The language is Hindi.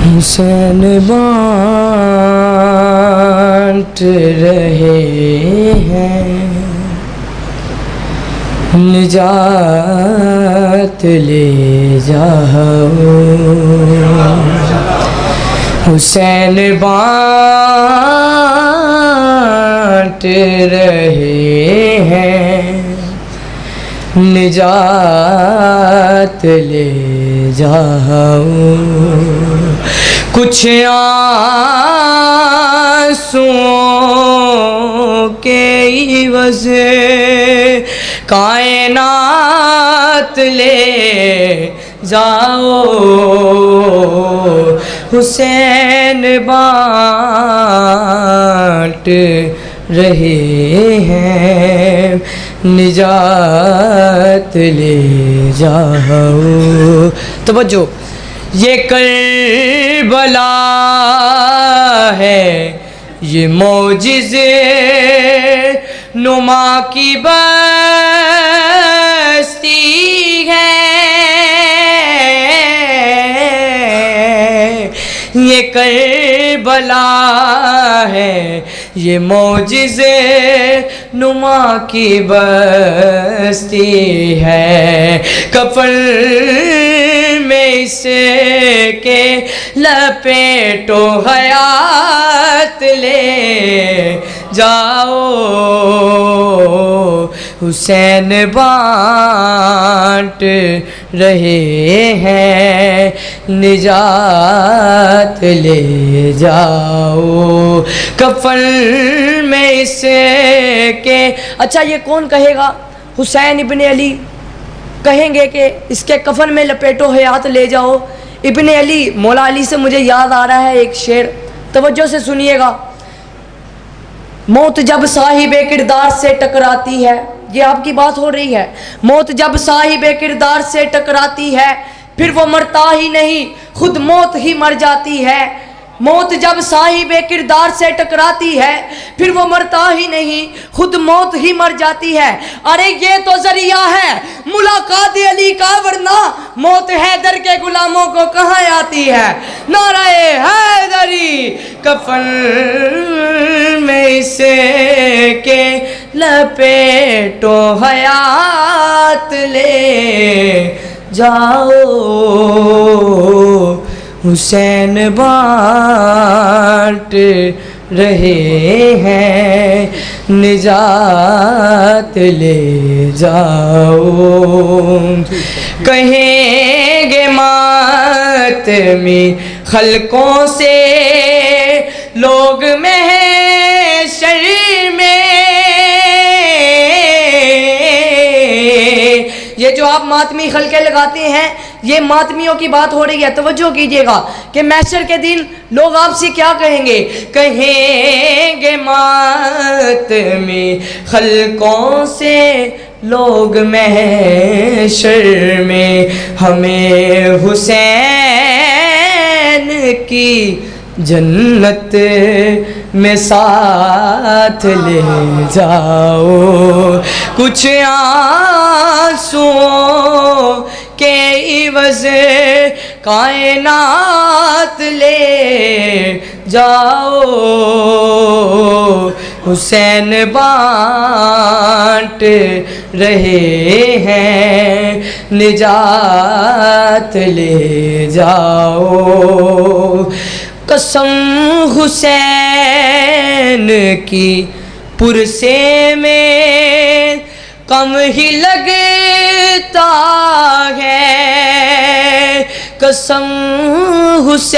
हुसैन बांट रहे हैं, निजात ले जाओ। हुसैन बांट रहे हैं, निजात ले जाओ। कुछ आंसुओं के इवज़ कायनात ले जाओ। हुसैन बांट रहे हैं, निजात ले जाओ। तवज्जो, ये करबला है, ये मौजिज़े नुमा की बस्ती है। ये करबला है, ये मौजिज़े नुमा की बस्ती है। कफन में इसके लपेटो, हयात ले जाओ। हुसैन बांट रहे हैं, निजात ले जाओ। कफन में इसके, अच्छा ये कौन कहेगा? हुसैन इब्ने अली कहेंगे कि इसके कफन में लपेटो, हयात ले जाओ। इब्ने अली, मौला अली से मुझे याद आ रहा है एक शेर, तवज्जो से सुनिएगा। मौत जब साहिबे किरदार से टकराती है, ये आपकी बात हो रही है। मौत जब साहिबे किरदार से टकराती है, फिर वो मरता ही नहीं, खुद मौत ही मर जाती है। मौत जब साहिबे किरदार से टकराती है, फिर वो मरता ही नहीं, खुद मौत ही मर जाती है। अरे ये तो जरिया है मुलाकात अली का, वरना मौत हैदर के गुलामों को कहाँ आती है। नाराए हैदरी, कफन में इसके लपेटो, हयात ले जाओ। हुसैन बांट रहे हैं, निजात ले जाओ। कहेंगे मातमी खल्कों से लोग महशर में, ये जो आप मातमी खलके लगाते हैं, ये मातमियों की बात हो रही है। तवज्जो कीजिएगा कि महशर के दिन लोग आपसे क्या कहेंगे? कहेंगे मातमी खलकों से लोग महशर में, हमें हुसैन की जन्नत में साथ ले जाओ। कुछ आंसुओं के इवज़ कायनात ले जाओ। हुसैन बांट रहे हैं, निजात ले जाओ। कसम हुसैन की पुरसे में कम ही लगता है। कसम हुसैन